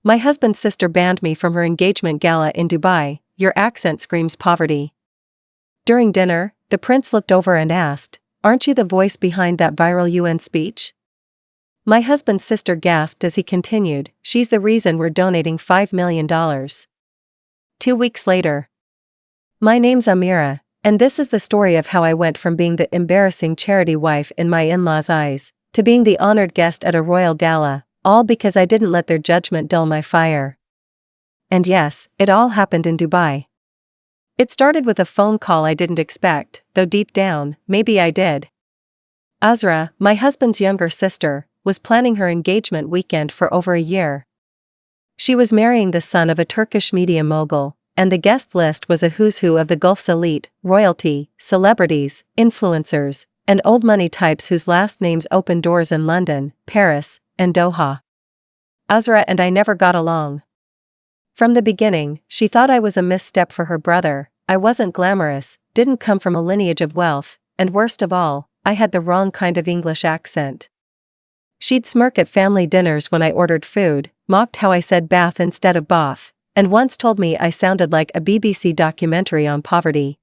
My husband's sister banned me from her engagement gala in Dubai. Your accent screams poverty. During dinner, the prince looked over and asked, "Aren't you the voice behind that viral UN speech?" My husband's sister gasped as he continued, "She's the reason we're donating $5 million. 2 weeks later. My name's Amira, and this is the story of how I went from being the embarrassing charity wife in my in-laws' eyes, to being the honored guest at a royal gala, all because I didn't let their judgment dull my fire. And yes, it all happened in Dubai. It started with a phone call I didn't expect, though deep down, maybe I did. Azra, my husband's younger sister, was planning her engagement weekend for over a year. She was marrying the son of a Turkish media mogul, and the guest list was a who's who of the Gulf's elite, royalty, celebrities, influencers, and old money types whose last names opened doors in London, Paris, and Doha. Azra and I never got along. From the beginning, she thought I was a misstep for her brother. I wasn't glamorous, didn't come from a lineage of wealth, and worst of all, I had the wrong kind of English accent. She'd smirk at family dinners when I ordered food, mocked how I said bath instead of bath, and once told me I sounded like a BBC documentary on poverty.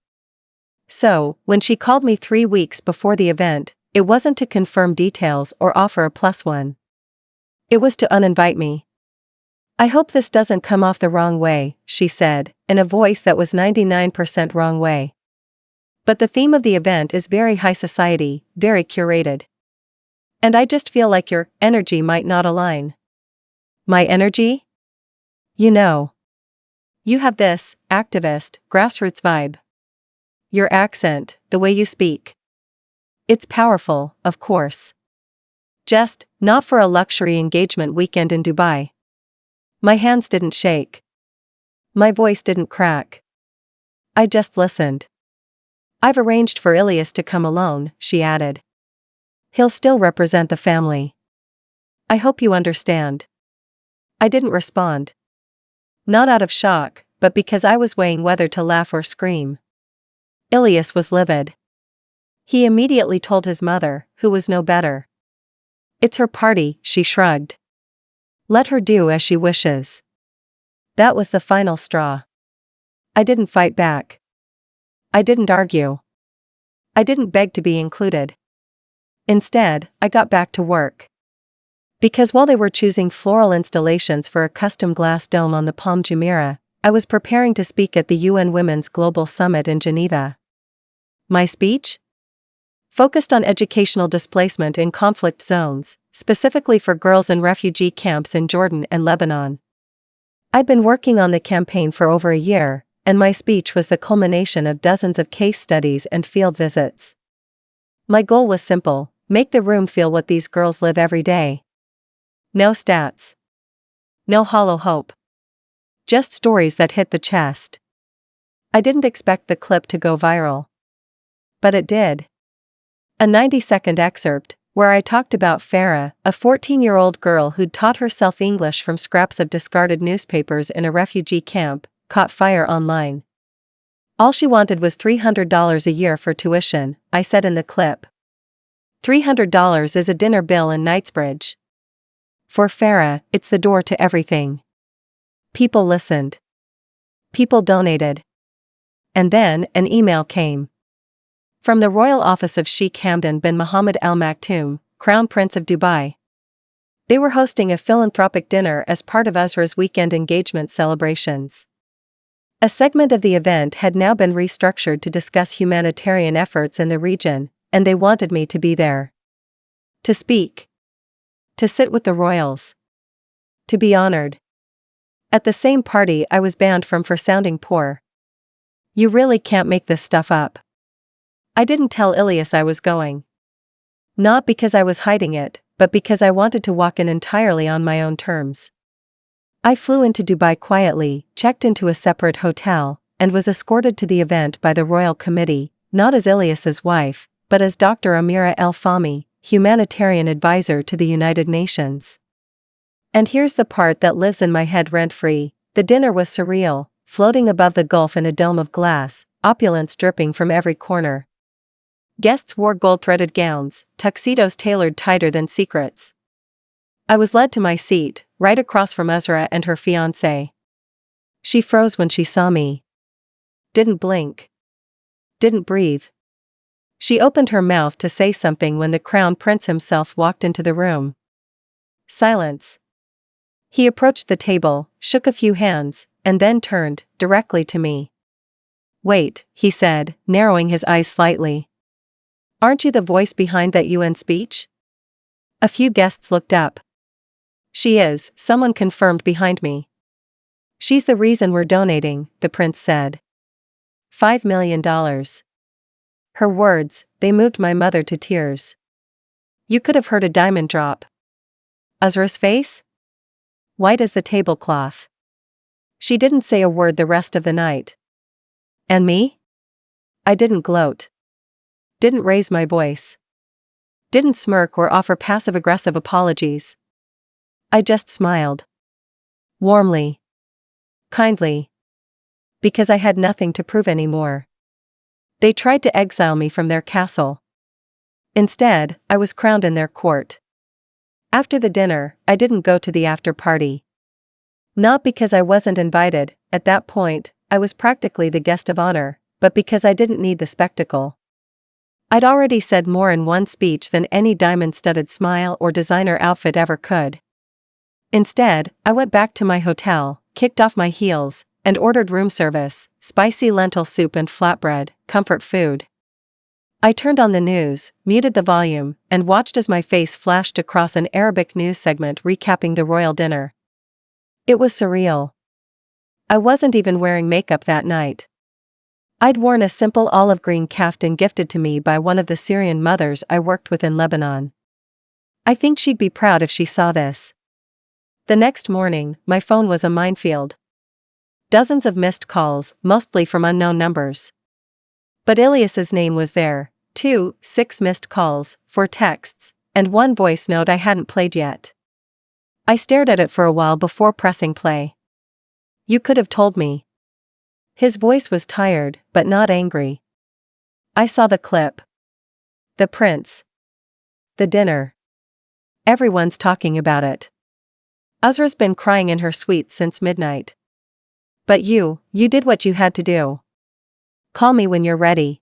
So, when she called me 3 weeks before the event, it wasn't to confirm details or offer a +1. It was to uninvite me. "I hope this doesn't come off the wrong way," she said, in a voice that was 99% wrong way. "But the theme of the event is very high society, very curated. And I just feel like your energy might not align." My energy? You know. You have this activist, grassroots vibe. Your accent, the way you speak. It's powerful, of course. Just, not for a luxury engagement weekend in Dubai. My hands didn't shake. My voice didn't crack. I just listened. "I've arranged for Ilyas to come alone," she added. "He'll still represent the family. I hope you understand." I didn't respond. Not out of shock, but because I was weighing whether to laugh or scream. Ilyas was livid. He immediately told his mother, who was no better. "It's her party," she shrugged. "Let her do as she wishes." That was the final straw. I didn't fight back. I didn't argue. I didn't beg to be included. Instead, I got back to work. Because while they were choosing floral installations for a custom glass dome on the Palm Jumeirah, I was preparing to speak at the UN Women's Global Summit in Geneva. My speech? Focused on educational displacement in conflict zones, specifically for girls in refugee camps in Jordan and Lebanon. I'd been working on the campaign for over a year, and my speech was the culmination of dozens of case studies and field visits. My goal was simple: make the room feel what these girls live every day. No stats. No hollow hope. Just stories that hit the chest. I didn't expect the clip to go viral. But it did. A 90-second excerpt, where I talked about Farah, a 14-year-old girl who'd taught herself English from scraps of discarded newspapers in a refugee camp, caught fire online. All she wanted was $300 a year for tuition, I said in the clip. $300 is a dinner bill in Knightsbridge. For Farah, it's the door to everything. People listened. People donated. And then, an email came. From the Royal Office of Sheikh Hamdan bin Mohammed Al Maktoum, Crown Prince of Dubai. They were hosting a philanthropic dinner as part of Azra's weekend engagement celebrations. A segment of the event had now been restructured to discuss humanitarian efforts in the region, and they wanted me to be there. To speak. To sit with the royals. To be honored. At the same party I was banned from for sounding poor. You really can't make this stuff up. I didn't tell Ilyas I was going. Not because I was hiding it, but because I wanted to walk in entirely on my own terms. I flew into Dubai quietly, checked into a separate hotel, and was escorted to the event by the Royal Committee, not as Ilyas's wife, but as Dr. Amira El Fahmy, humanitarian advisor to the United Nations. And here's the part that lives in my head rent-free: the dinner was surreal, floating above the Gulf in a dome of glass, opulence dripping from every corner. Guests wore gold-threaded gowns, tuxedos tailored tighter than secrets. I was led to my seat, right across from Ezra and her fiancé. She froze when she saw me. Didn't blink. Didn't breathe. She opened her mouth to say something when the crown prince himself walked into the room. Silence. He approached the table, shook a few hands, and then turned directly to me. Wait, he said, narrowing his eyes slightly. Aren't you the voice behind that UN speech? A few guests looked up. She is, someone confirmed behind me. She's the reason we're donating, the prince said. $5 million. Her words, they moved my mother to tears. You could have heard a diamond drop. Ezra's face? White as the tablecloth. She didn't say a word the rest of the night. And me? I didn't gloat. Didn't raise my voice. Didn't smirk or offer passive-aggressive apologies. I just smiled. Warmly. Kindly. Because I had nothing to prove anymore. They tried to exile me from their castle. Instead, I was crowned in their court. After the dinner, I didn't go to the after-party. Not because I wasn't invited, at that point, I was practically the guest of honor, but because I didn't need the spectacle. I'd already said more in one speech than any diamond-studded smile or designer outfit ever could. Instead, I went back to my hotel, kicked off my heels, and ordered room service, spicy lentil soup and flatbread, comfort food. I turned on the news, muted the volume, and watched as my face flashed across an Arabic news segment recapping the royal dinner. It was surreal. I wasn't even wearing makeup that night. I'd worn a simple olive green kaftan gifted to me by one of the Syrian mothers I worked with in Lebanon. I think she'd be proud if she saw this. The next morning, my phone was a minefield. Dozens of missed calls, mostly from unknown numbers. But Ilyas's name was there, too, 6 missed calls, 4 texts, and 1 voice note I hadn't played yet. I stared at it for a while before pressing play. You could have told me. His voice was tired, but not angry. I saw the clip. The prince. The dinner. Everyone's talking about it. Ezra's been crying in her suite since midnight. But you did what you had to do. Call me when you're ready.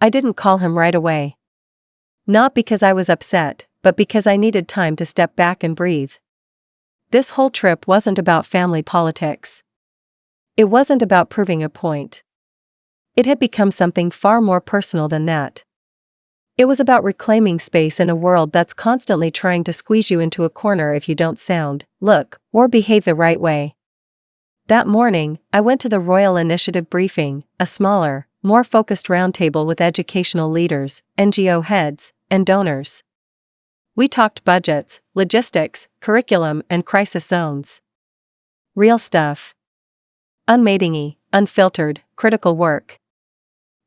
I didn't call him right away. Not because I was upset, but because I needed time to step back and breathe. This whole trip wasn't about family politics. It wasn't about proving a point. It had become something far more personal than that. It was about reclaiming space in a world that's constantly trying to squeeze you into a corner if you don't sound, look, or behave the right way. That morning, I went to the Royal Initiative briefing, a smaller, more focused roundtable with educational leaders, NGO heads, and donors. We talked budgets, logistics, curriculum, and crisis zones. Real stuff. Unmatingy, unfiltered, critical work.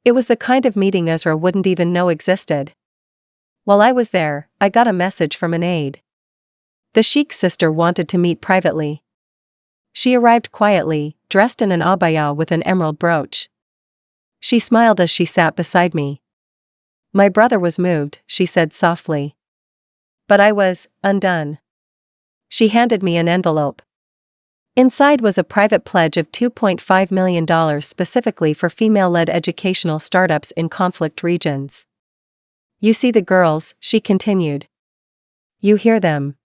It was the kind of meeting Ezra wouldn't even know existed. While I was there, I got a message from an aide. The sheik's sister wanted to meet privately. She arrived quietly, dressed in an abaya with an emerald brooch. She smiled as she sat beside me. My brother was moved, she said softly. But I was undone. She handed me an envelope. Inside was a private pledge of $2.5 million specifically for female-led educational startups in conflict regions. You see the girls, she continued. You hear them.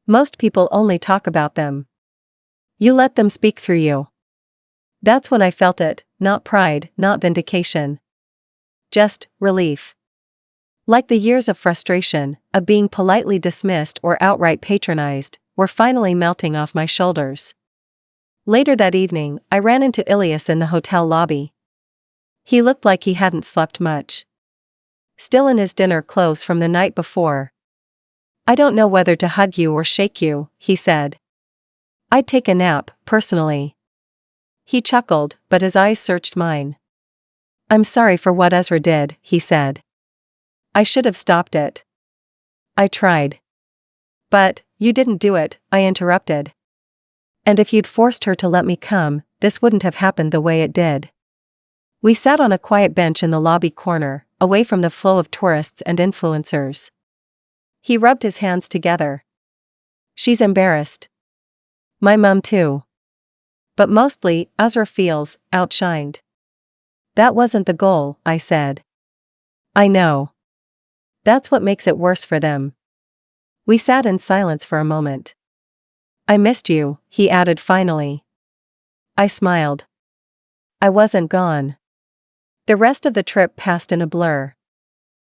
Most people only talk about them. You let them speak through you. That's when I felt it, not pride, not vindication. Just relief. Like the years of frustration, of being politely dismissed or outright patronized, were finally melting off my shoulders. Later that evening, I ran into Ilyas in the hotel lobby. He looked like he hadn't slept much. Still in his dinner clothes from the night before. I don't know whether to hug you or shake you, he said. I'd take a nap, personally. He chuckled, but his eyes searched mine. I'm sorry for what Ezra did, he said. I should have stopped it. I tried. But, you didn't do it, I interrupted. And if you'd forced her to let me come, this wouldn't have happened the way it did. We sat on a quiet bench in the lobby corner, away from the flow of tourists and influencers. He rubbed his hands together. She's embarrassed. My mum too. But mostly, Azra feels outshined. That wasn't the goal, I said. I know. That's what makes it worse for them. We sat in silence for a moment. I missed you, he added finally. I smiled. I wasn't gone. The rest of the trip passed in a blur.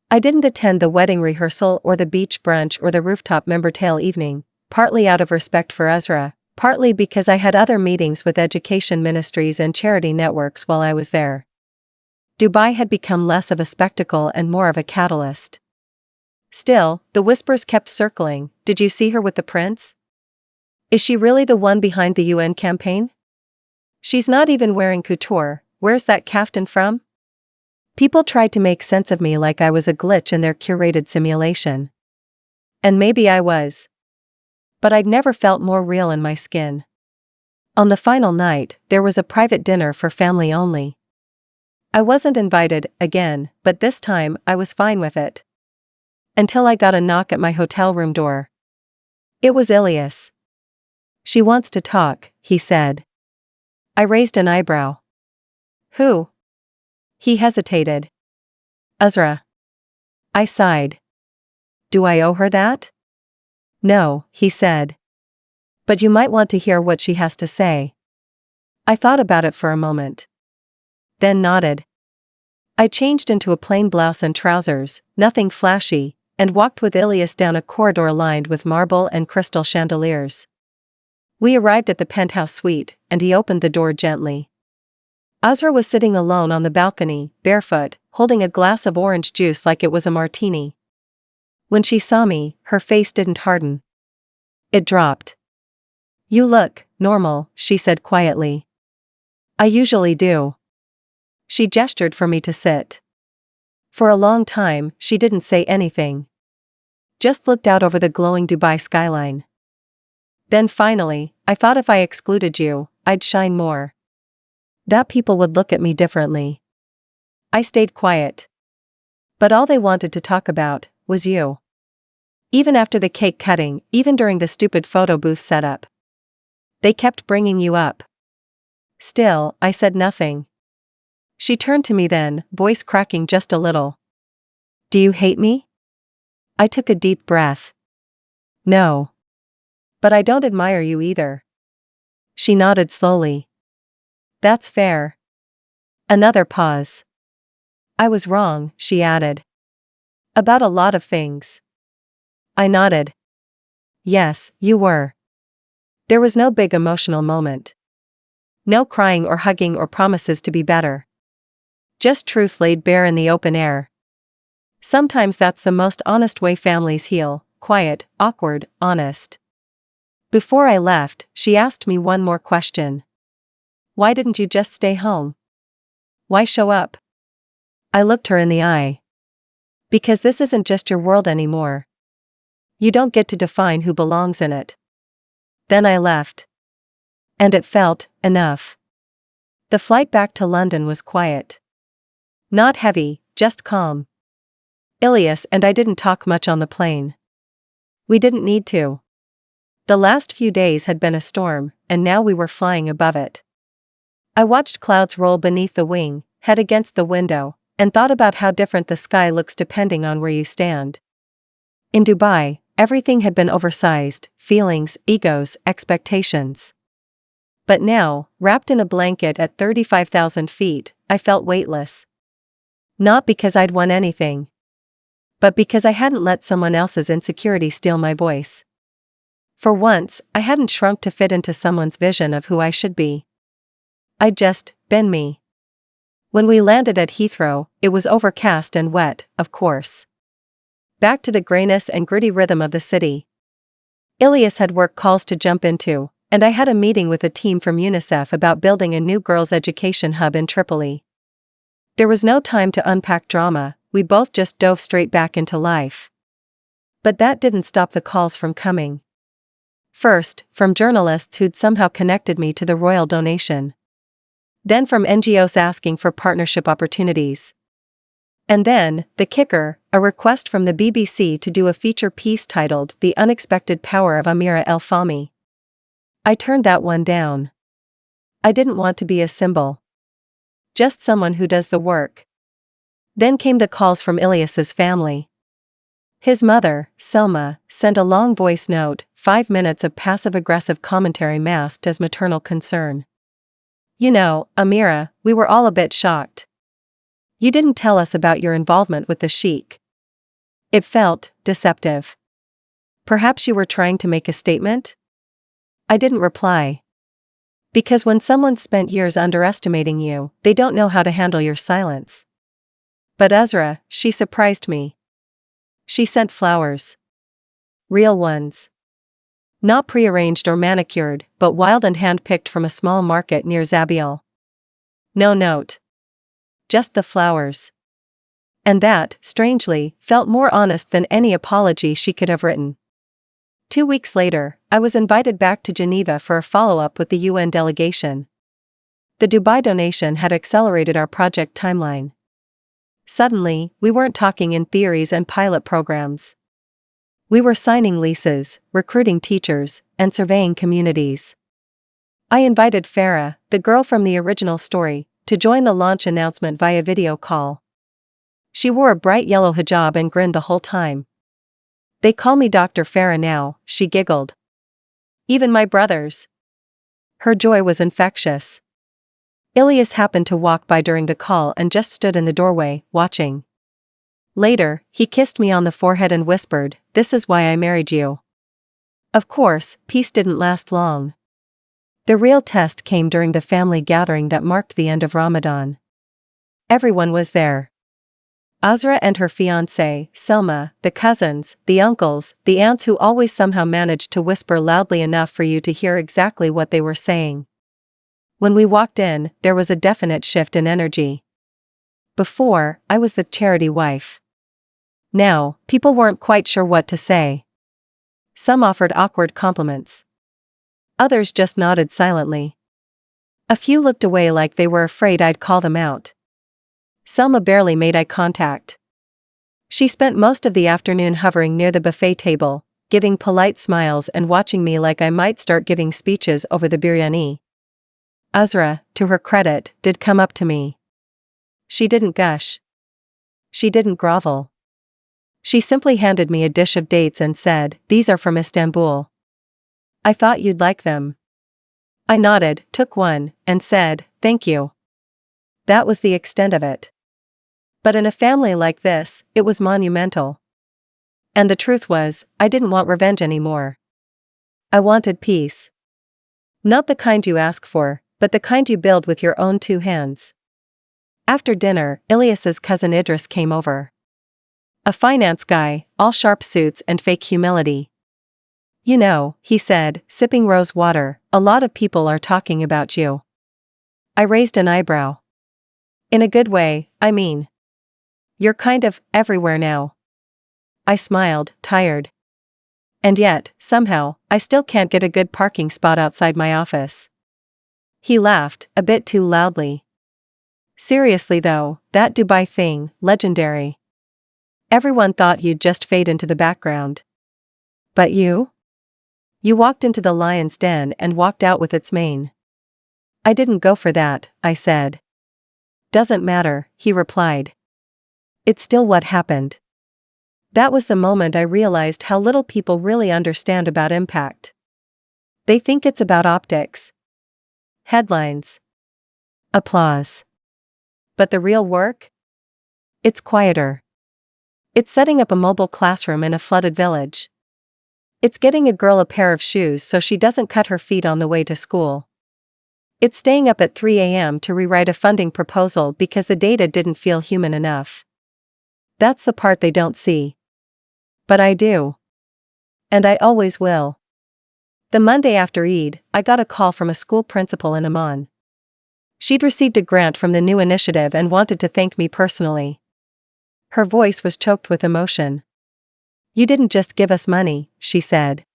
I didn't attend the wedding rehearsal or the beach brunch or the rooftop member tale evening, partly out of respect for Ezra, partly because I had other meetings with education ministries and charity networks while I was there. Dubai had become less of a spectacle and more of a catalyst. Still, the whispers kept circling. Did you see her with the prince? Is she really the one behind the UN campaign? She's not even wearing couture. Where's that kaftan from? People tried to make sense of me like I was a glitch in their curated simulation. And maybe I was. But I'd never felt more real in my skin. On the final night, there was a private dinner for family only. I wasn't invited, again, but this time, I was fine with it. Until I got a knock at my hotel room door. It was Ilias. She wants to talk, he said. I raised an eyebrow. Who? He hesitated. Azra. I sighed. Do I owe her that? No, he said. But you might want to hear what she has to say. I thought about it for a moment. Then nodded. I changed into a plain blouse and trousers, nothing flashy, and walked with Ilias down a corridor lined with marble and crystal chandeliers. We arrived at the penthouse suite, and he opened the door gently. Azra was sitting alone on the balcony, barefoot, holding a glass of orange juice like it was a martini. When she saw me, her face didn't harden. It dropped. You look normal, she said quietly. I usually do. She gestured for me to sit. For a long time, she didn't say anything. Just looked out over the glowing Dubai skyline. Then finally, I thought if I excluded you, I'd shine more. That people would look at me differently. I stayed quiet. But all they wanted to talk about was you. Even after the cake cutting, even during the stupid photo booth setup. They kept bringing you up. Still, I said nothing. She turned to me then, voice cracking just a little. Do you hate me? I took a deep breath. No. But I don't admire you either. She nodded slowly. That's fair. Another pause. I was wrong, she added. About a lot of things. I nodded. Yes, you were. There was no big emotional moment. No crying or hugging or promises to be better. Just truth laid bare in the open air. Sometimes that's the most honest way families heal, quiet, awkward, honest. Before I left, she asked me one more question. Why didn't you just stay home? Why show up? I looked her in the eye. Because this isn't just your world anymore. You don't get to define who belongs in it. Then I left. And it felt enough. The flight back to London was quiet. Not heavy, just calm. Ilias and I didn't talk much on the plane. We didn't need to. The last few days had been a storm, and now we were flying above it. I watched clouds roll beneath the wing, head against the window, and thought about how different the sky looks depending on where you stand. In Dubai, everything had been oversized, feelings, egos, expectations. But now, wrapped in a blanket at 35,000 feet, I felt weightless. Not because I'd won anything. But because I hadn't let someone else's insecurity steal my voice. For once, I hadn't shrunk to fit into someone's vision of who I should be. I'd just been me. When we landed at Heathrow, it was overcast and wet, of course. Back to the grayness and gritty rhythm of the city. Ilias had work calls to jump into, and I had a meeting with a team from UNICEF about building a new girls' education hub in Tripoli. There was no time to unpack drama, we both just dove straight back into life. But that didn't stop the calls from coming. First, from journalists who'd somehow connected me to the royal donation. Then from NGOs asking for partnership opportunities. And then, the kicker, a request from the BBC to do a feature piece titled The Unexpected Power of Amira El Fahmy. I turned that one down. I didn't want to be a symbol. Just someone who does the work. Then came the calls from Ilyas's family. His mother, Selma, sent a long voice note, 5 minutes of passive-aggressive commentary masked as maternal concern. You know, Amira, we were all a bit shocked. You didn't tell us about your involvement with the sheik. It felt deceptive. Perhaps you were trying to make a statement? I didn't reply. Because when someone's spent years underestimating you, they don't know how to handle your silence. But Azra, she surprised me. She sent flowers. Real ones. Not prearranged or manicured, but wild and hand-picked from a small market near Zabiel. No note. Just the flowers. And that, strangely, felt more honest than any apology she could have written. 2 weeks later, I was invited back to Geneva for a follow-up with the UN delegation. The Dubai donation had accelerated our project timeline. Suddenly, we weren't talking in theories and pilot programs. We were signing leases, recruiting teachers, and surveying communities. I invited Farah, the girl from the original story, to join the launch announcement via video call. She wore a bright yellow hijab and grinned the whole time. They call me Dr. Farah now, she giggled. Even my brothers. Her joy was infectious. Ilyas happened to walk by during the call and just stood in the doorway, watching. Later, he kissed me on the forehead and whispered, "This is why I married you." Of course, peace didn't last long. The real test came during the family gathering that marked the end of Ramadan. Everyone was there. Azra and her fiancé, Selma, the cousins, the uncles, the aunts who always somehow managed to whisper loudly enough for you to hear exactly what they were saying. When we walked in, there was a definite shift in energy. Before, I was the charity wife. Now, people weren't quite sure what to say. Some offered awkward compliments. Others just nodded silently. A few looked away like they were afraid I'd call them out. Selma barely made eye contact. She spent most of the afternoon hovering near the buffet table, giving polite smiles and watching me like I might start giving speeches over the biryani. Azra, to her credit, did come up to me. She didn't gush. She didn't grovel. She simply handed me a dish of dates and said, "These are from Istanbul. I thought you'd like them." I nodded, took one, and said, "Thank you." That was the extent of it. But in a family like this, it was monumental. And the truth was, I didn't want revenge anymore. I wanted peace. Not the kind you ask for, but the kind you build with your own 2 hands. After dinner, Ilyas's cousin Idris came over. A finance guy, all sharp suits and fake humility. "You know," he said, sipping rose water, "a lot of people are talking about you." I raised an eyebrow. "In a good way, I mean. You're kind of everywhere now." I smiled, tired. And yet, somehow, I still can't get a good parking spot outside my office. He laughed, a bit too loudly. "Seriously though, that Dubai thing, legendary. Everyone thought you'd just fade into the background. But you? You walked into the lion's den and walked out with its mane." "I didn't go for that," I said. "Doesn't matter," he replied. "It's still what happened." That was the moment I realized how little people really understand about impact. They think it's about optics. Headlines. Applause. But the real work? It's quieter. It's setting up a mobile classroom in a flooded village. It's getting a girl a pair of shoes so she doesn't cut her feet on the way to school. It's staying up at 3 a.m. to rewrite a funding proposal because the data didn't feel human enough. That's the part they don't see. But I do. And I always will. The Monday after Eid, I got a call from a school principal in Amman. She'd received a grant from the new initiative and wanted to thank me personally. Her voice was choked with emotion. "You didn't just give us money," she said.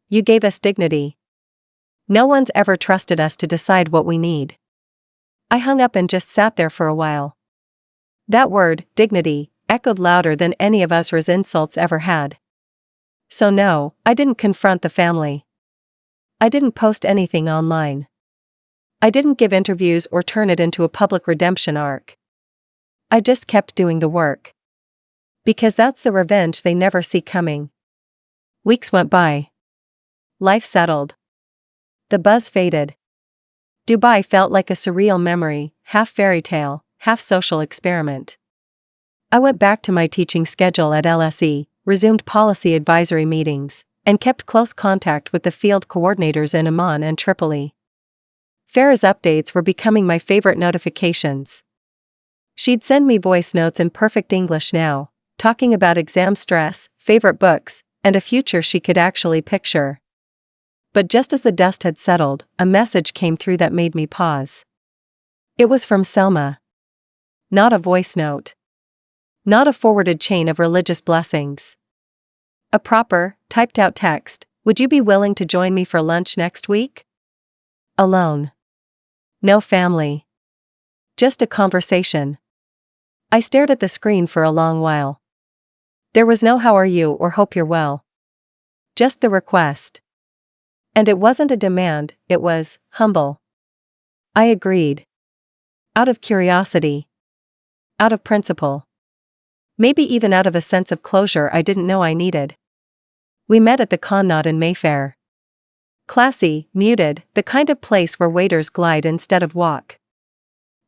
"You gave us dignity. No one's ever trusted us to decide what we need." I hung up and just sat there for a while. That word, dignity, echoed louder than any of Uzra's insults ever had. So no, I didn't confront the family. I didn't post anything online. I didn't give interviews or turn it into a public redemption arc. I just kept doing the work. Because that's the revenge they never see coming. Weeks went by. Life settled. The buzz faded. Dubai felt like a surreal memory, half fairy tale, half social experiment. I went back to my teaching schedule at LSE, resumed policy advisory meetings, and kept close contact with the field coordinators in Amman and Tripoli. Farah's updates were becoming my favorite notifications. She'd send me voice notes in perfect English now, talking about exam stress, favorite books, and a future she could actually picture. But just as the dust had settled, a message came through that made me pause. It was from Selma. Not a voice note. Not a forwarded chain of religious blessings. A proper, typed-out text. Would you be willing to join me for lunch next week? Alone. No family. Just a conversation. I stared at the screen for a long while. There was no how are you or hope you're well. Just the request. And it wasn't a demand, it was humble. I agreed. Out of curiosity. Out of principle. Maybe even out of a sense of closure I didn't know I needed. We met at the Connaught in Mayfair. Classy, muted, the kind of place where waiters glide instead of walk.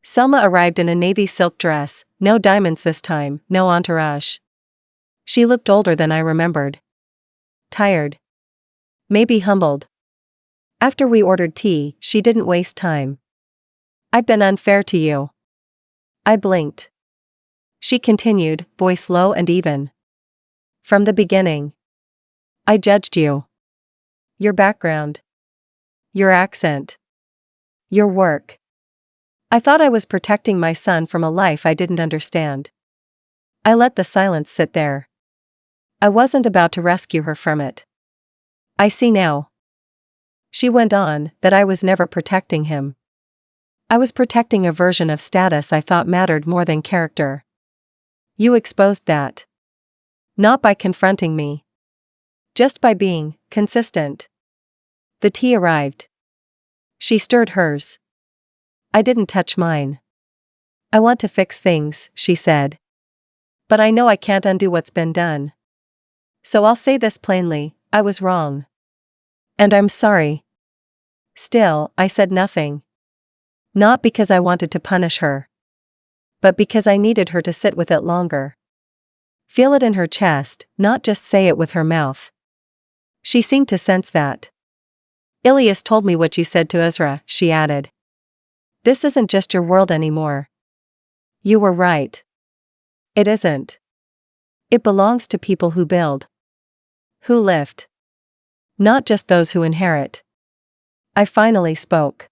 Selma arrived in a navy silk dress, no diamonds this time, no entourage. She looked older than I remembered. Tired. Maybe humbled. After we ordered tea, she didn't waste time. I've been unfair to you. I blinked. She continued, voice low and even. From the beginning. I judged you. Your background. Your accent. Your work. I thought I was protecting my son from a life I didn't understand. I let the silence sit there. I wasn't about to rescue her from it. I see now. She went on, that I was never protecting him. I was protecting a version of status I thought mattered more than character. You exposed that. Not by confronting me. Just by being consistent. The tea arrived. She stirred hers. I didn't touch mine. I want to fix things, she said. But I know I can't undo what's been done. So I'll say this plainly, I was wrong. And I'm sorry. Still, I said nothing. Not because I wanted to punish her. But because I needed her to sit with it longer. Feel it in her chest, not just say it with her mouth. She seemed to sense that. Ilyas told me what you said to Uzra, she added. This isn't just your world anymore. You were right. It isn't. It belongs to people who build. Who lift. Not just those who inherit. I finally spoke.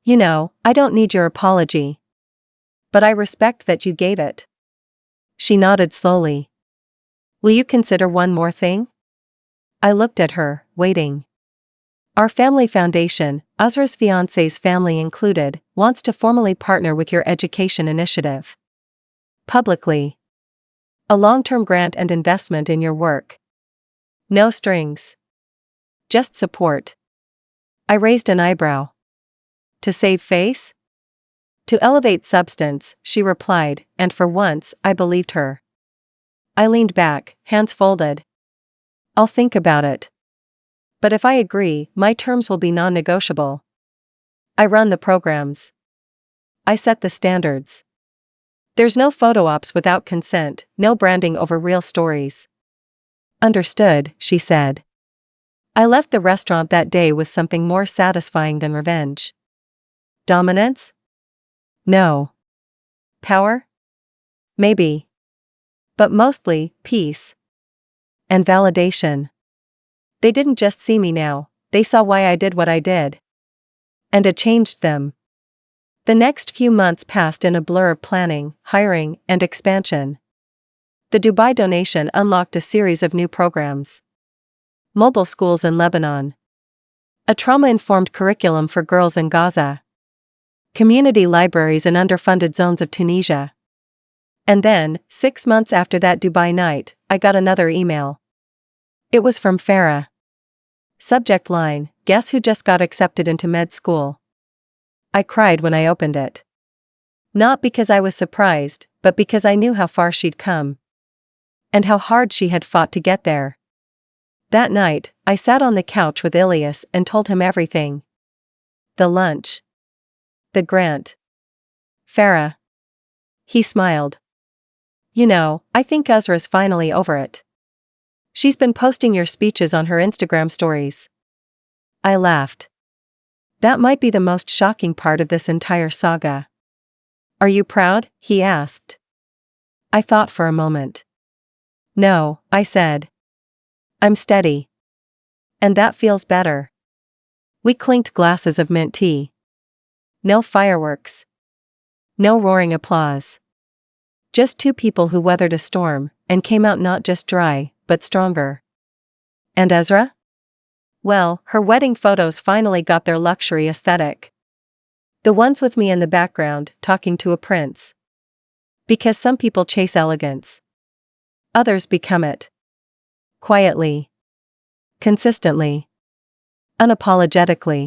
You know, I don't need your apology. But I respect that you gave it. She nodded slowly. Will you consider one more thing? I looked at her, waiting. Our family foundation, Uzra's fiancé's family included, wants to formally partner with your education initiative. Publicly. A long-term grant and investment in your work. No strings. Just support. I raised an eyebrow. To save face? To elevate substance, she replied, and for once, I believed her. I leaned back, hands folded. I'll think about it. But if I agree, my terms will be non-negotiable. I run the programs. I set the standards. There's no photo ops without consent, no branding over real stories. Understood, she said. I left the restaurant that day with something more satisfying than revenge. Dominance? No. Power? Maybe. But mostly, peace. And validation. They didn't just see me now, they saw why I did what I did. And it changed them. The next few months passed in a blur of planning, hiring, and expansion. The Dubai donation unlocked a series of new programs. Mobile schools in Lebanon. A trauma-informed curriculum for girls in Gaza. Community libraries in underfunded zones of Tunisia. And then, 6 months after that Dubai night, I got another email. It was from Farah. Subject line, guess who just got accepted into med school? I cried when I opened it. Not because I was surprised, but because I knew how far she'd come. And how hard she had fought to get there. That night, I sat on the couch with Ilias and told him everything. The lunch. The grant. Farah. He smiled. You know, I think Uzra's finally over it. She's been posting your speeches on her Instagram stories. I laughed. That might be the most shocking part of this entire saga. Are you proud? He asked. I thought for a moment. No, I said. I'm steady. And that feels better. We clinked glasses of mint tea. No fireworks. No roaring applause. Just two people who weathered a storm, and came out not just dry, but stronger. And Ezra? Well, her wedding photos finally got their luxury aesthetic. The ones with me in the background, talking to a prince. Because some people chase elegance. Others become it. Quietly. Consistently. Unapologetically.